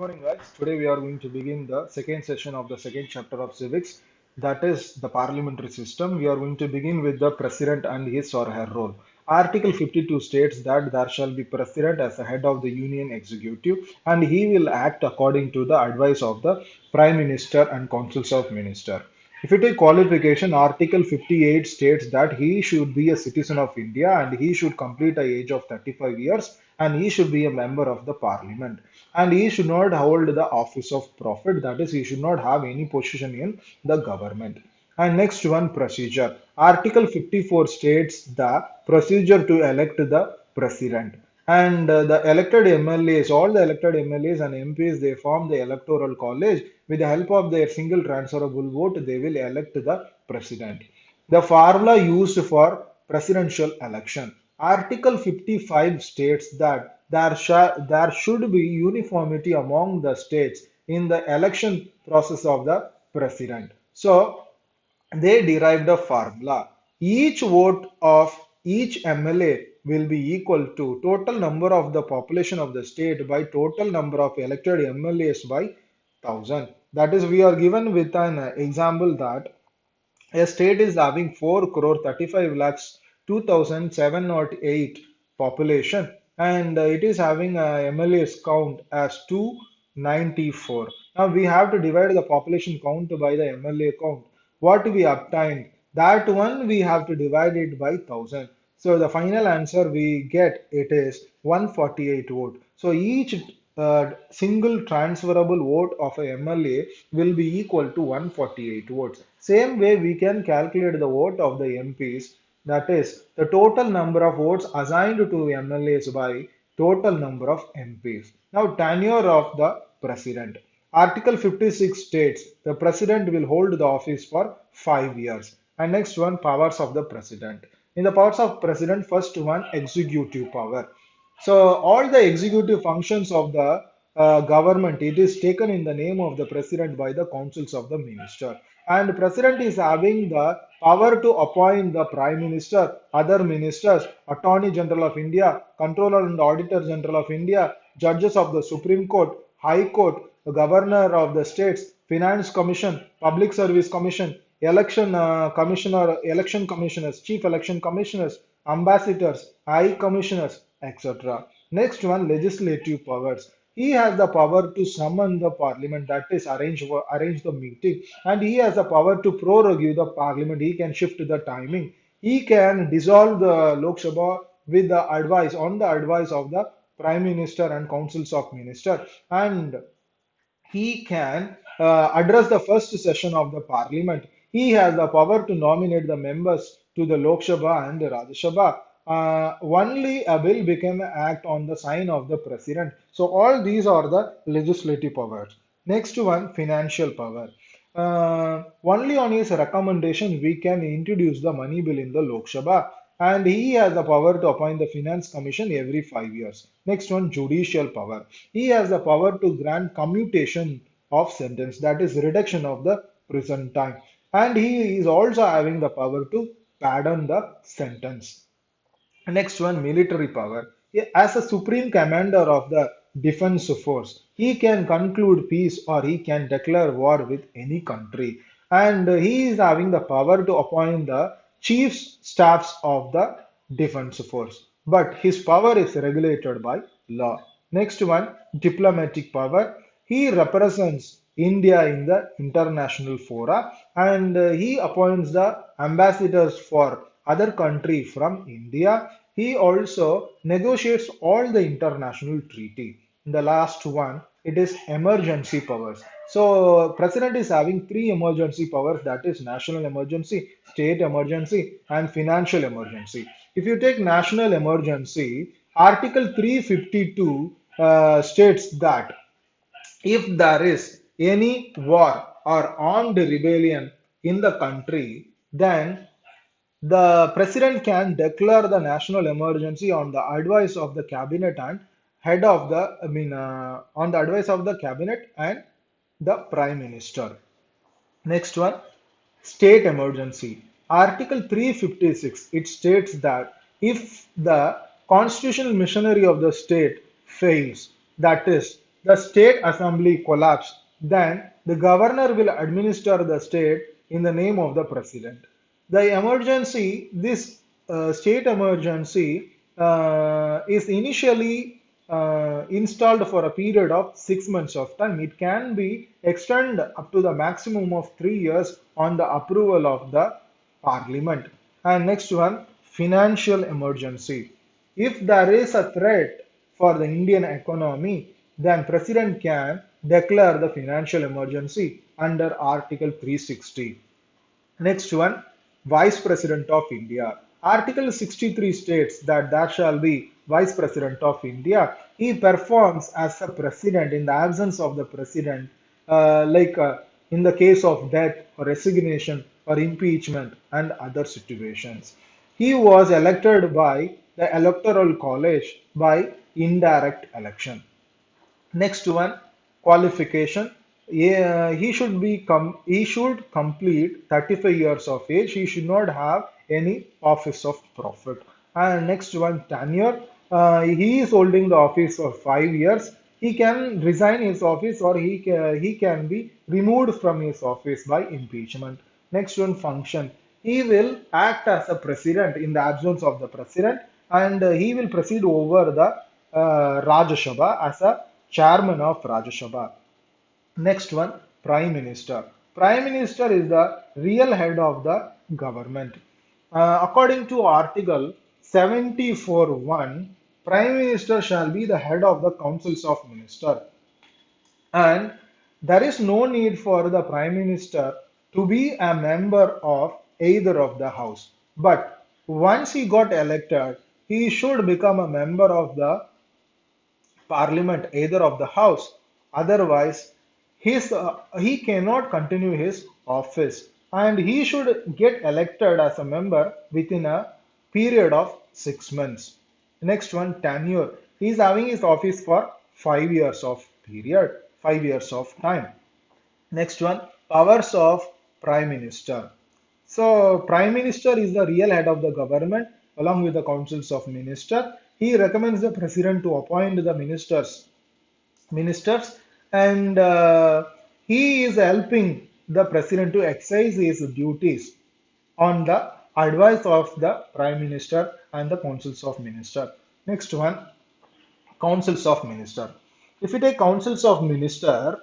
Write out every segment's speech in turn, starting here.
morning, guys. Today we are going to begin the second session of the second chapter of civics, that is the parliamentary system. We are going to begin with the president and his or her role. Article 52 states that there shall be president as the head of the union executive, and he will act according to the advice of the prime minister and councils of minister. If you take qualification, Article 58 states that he should be a citizen of India and he should complete the age of 35 years and he should be a member of the parliament and he should not hold the office of prophet, that is, he should not have any position in the government. And next one, procedure. Article 54 states the procedure to elect the president. And the elected MLAs, all the elected MLAs and MPs, they form the electoral college. With the help of their single transferable vote, they will elect the president. The formula used for presidential election. Article 55 states that there should be uniformity among the states in the election process of the president. So they derived a formula. Each vote of each MLA will be equal to total number of the population of the state by total number of elected MLAs by 1000. That is, we are given with an example that a state is having 4 crore 35 lakhs 2708 population and it is having a MLA's count as 294. Now we have to divide the population count by the MLA count. What we obtained, that one we have to divide it by 1000. So the final answer we get it is 148 vote. So each single transferable vote of a MLA will be equal to 148 votes. Same way we can calculate the vote of the MPs, that is the total number of votes assigned to MLAs by total number of MPs. Now tenure of the president. Article 56 states the president will hold the office for 5 years. And next one, powers of the president. In the powers of president, first one, executive power. So all the executive functions of the government, it is taken in the name of the president by the councils of the minister. And president is having the power to appoint the prime minister, other ministers, attorney general of India, controller and auditor general of India, judges of the Supreme Court, High Court, the governor of the states, finance commission, public service commission, election commissioners, chief election commissioners, ambassadors, high commissioners, etc. Next one, legislative powers. He has the power to summon the parliament, that is arrange the meeting, and he has the power to prorogue the parliament. He can shift the timing. He can dissolve the Lok Sabha with the advice on the advice of the prime minister and councils of minister, and he can address the first session of the parliament. He has the power to nominate the members to the Lok Sabha and the Rajya Sabha. Only a bill became an act on the sign of the president. So all these are the legislative powers. Next one, financial power. Only on his recommendation we can introduce the money bill in the Lok Sabha, and he has the power to appoint the finance commission every 5 years. Next one, judicial power. He has the power to grant commutation of sentence, that is reduction of the prison time, and he is also having the power to pardon the sentence. Next one, military power. As a supreme commander of the defense force, he can conclude peace or he can declare war with any country. And he is having the power to appoint the chief staffs of the defense force. But his power is regulated by law. Next one, diplomatic power. He represents India in the international fora and he appoints the ambassadors for other country from India. He also negotiates all the international treaty. The last one, it is emergency powers. So president is having three emergency powers, that is national emergency, state emergency, and financial emergency. If you take national emergency, Article 352 states that if there is any war or armed rebellion in the country, then the president can declare the national emergency on the advice of the cabinet and on the advice of the cabinet and the prime minister. Next one, state emergency. Article 356, it states that if the constitutional machinery of the state fails, that is, the state assembly collapse, then the governor will administer the state in the name of the president. The emergency, this state emergency is initially installed for a period of 6 months of time. It can be extended up to the maximum of 3 years on the approval of the parliament. And next one, financial emergency. If there is a threat for the Indian economy, then President can declare the financial emergency under Article 360. Next one, Vice President of India. Article 63 states that there shall be Vice President of India. He performs as a president in the absence of the president, in the case of death or resignation or impeachment and other situations. He was elected by the Electoral College by indirect election. Next one, qualification. Yeah, he should complete 35 years of age. He should not have any office of profit. And next one, tenure. He is holding the office for 5 years. He can resign his office or he can be removed from his office by impeachment. Next one, function. He will act as a president in the absence of the president, and he will proceed over the Rajya Sabha as a chairman of Rajya Sabha. Next one, Prime Minister. Prime Minister is the real head of the government. According to Article 74(1), Prime Minister shall be the head of the councils of minister, and there is no need for the Prime Minister to be a member of either of the house. But once he got elected, he should become a member of the parliament, either of the house. Otherwise, he cannot continue his office, and he should get elected as a member within a period of 6 months. Next one, tenure. He is having his office for 5 years of period, 5 years of time. Next one, powers of Prime Minister. So, Prime Minister is the real head of the government along with the councils of minister. He recommends the president to appoint the ministers, and he is helping the president to exercise his duties on the advice of the prime minister and the councils of minister. Next one, councils of minister. If you take councils of minister,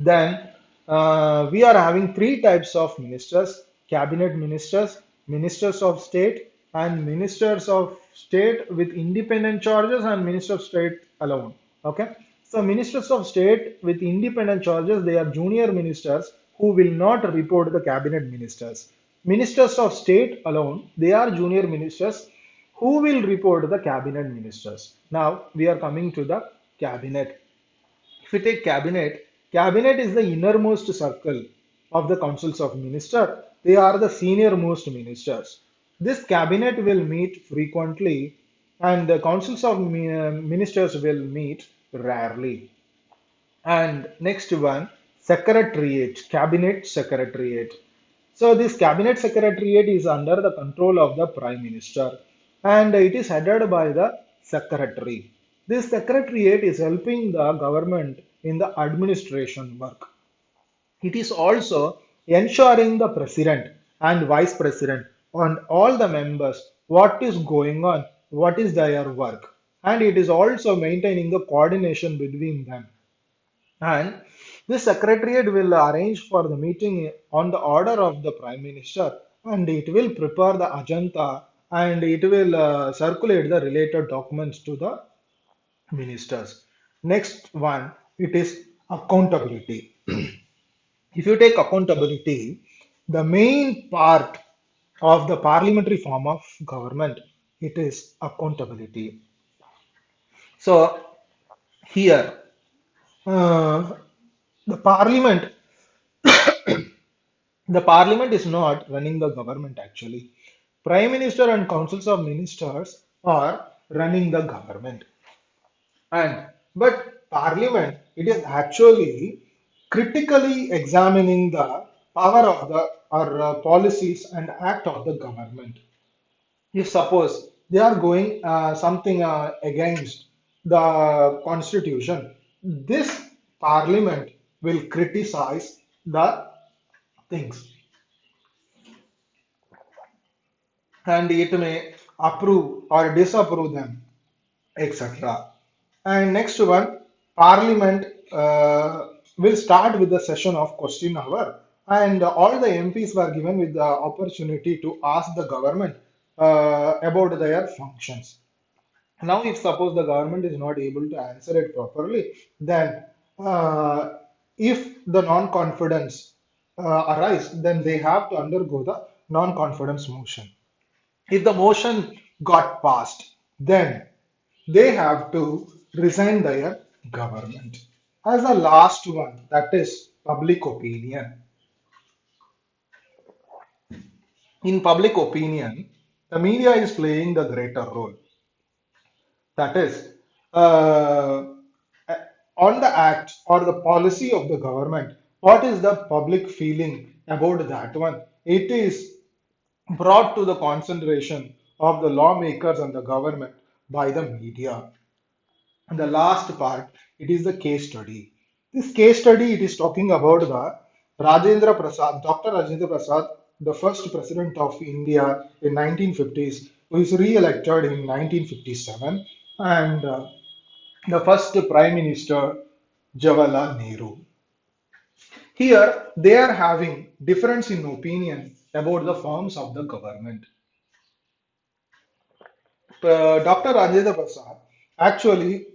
then we are having three types of ministers: cabinet ministers, ministers of state, and ministers of state with independent charges, and minister of state alone. Okay. So ministers of state with independent charges, they are junior ministers who will not report the cabinet ministers. Ministers of state alone, they are junior ministers who will report the cabinet ministers. Now we are coming to the cabinet. If we take cabinet, cabinet is the innermost circle of the councils of minister. They are the senior most ministers. This cabinet will meet frequently, and the councils of ministers will meet rarely. And next one, secretariat, cabinet secretariat. So this cabinet secretariat is under the control of the prime minister, and it is headed by the secretary. This secretariat is helping the government in the administration work. It is also ensuring the president and vice president and all the members what is going on, what is their work, and it is also maintaining the coordination between them. And this secretariat will arrange for the meeting on the order of the prime minister, and it will prepare the agenda, and it will circulate the related documents to the ministers. Next one, it is accountability. If you take accountability, the main part of the parliamentary form of government, it is accountability. So here, uh, the parliament, the parliament is not running the government actually. Prime minister and councils of ministers are running the government. And but parliament, it is actually critically examining the power of the or policies and act of the government. If suppose they are going something against the constitution, this parliament will criticize the things and it may approve or disapprove them, etc. And next one, Parliament will start with the session of question hour, and all the MPs were given with the opportunity to ask the government about their functions. Now, if suppose the government is not able to answer it properly, then uh, if the non-confidence arise, then they have to undergo the non-confidence motion. If the motion got passed, then they have to resign their government. As the last one, that is public opinion. In public opinion, the media is playing the greater role. That is, uh, on the act or the policy of the government, what is the public feeling about that one? It is brought to the concentration of the lawmakers and the government by the media. And the last part, it is the case study. This case study, it is talking about the Rajendra Prasad, Dr. Rajendra Prasad, the first president of India in 1950s, who is re-elected in 1957, and the first prime minister, Jawaharlal Nehru. Here, they are having difference in opinion about the forms of the government. Dr. Rajendra Prasad actually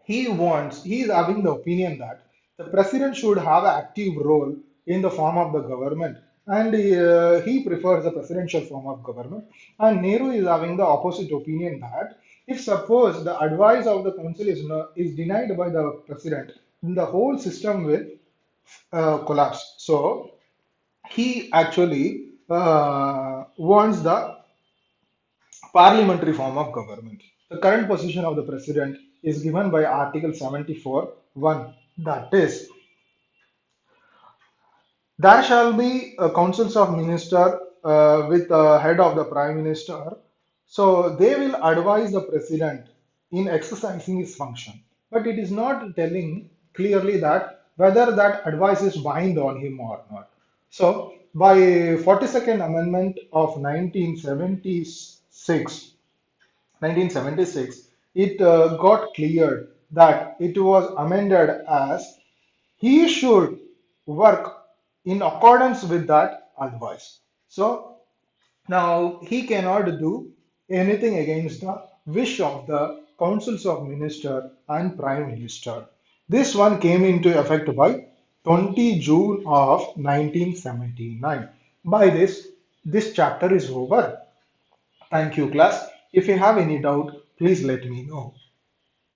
he is having the opinion that the president should have an active role in the form of the government, and he prefers the presidential form of government. And Nehru is having the opposite opinion that if suppose the advice of the council is denied by the president, then the whole system will collapse. So he actually wants the parliamentary form of government. The current position of the president is given by Article 74 1. That is, there shall be councils of minister with the head of the prime minister. So they will advise the president in exercising his function. But it is not telling clearly that whether that advice is bind on him or not. So by 42nd Amendment of 1976, it got cleared that it was amended as he should work in accordance with that advice. So now he cannot do anything against the wish of the councils of minister and prime minister. This one came into effect by 20 June of 1979. By this chapter is over. Thank you, class. If you have any doubt, please let me know.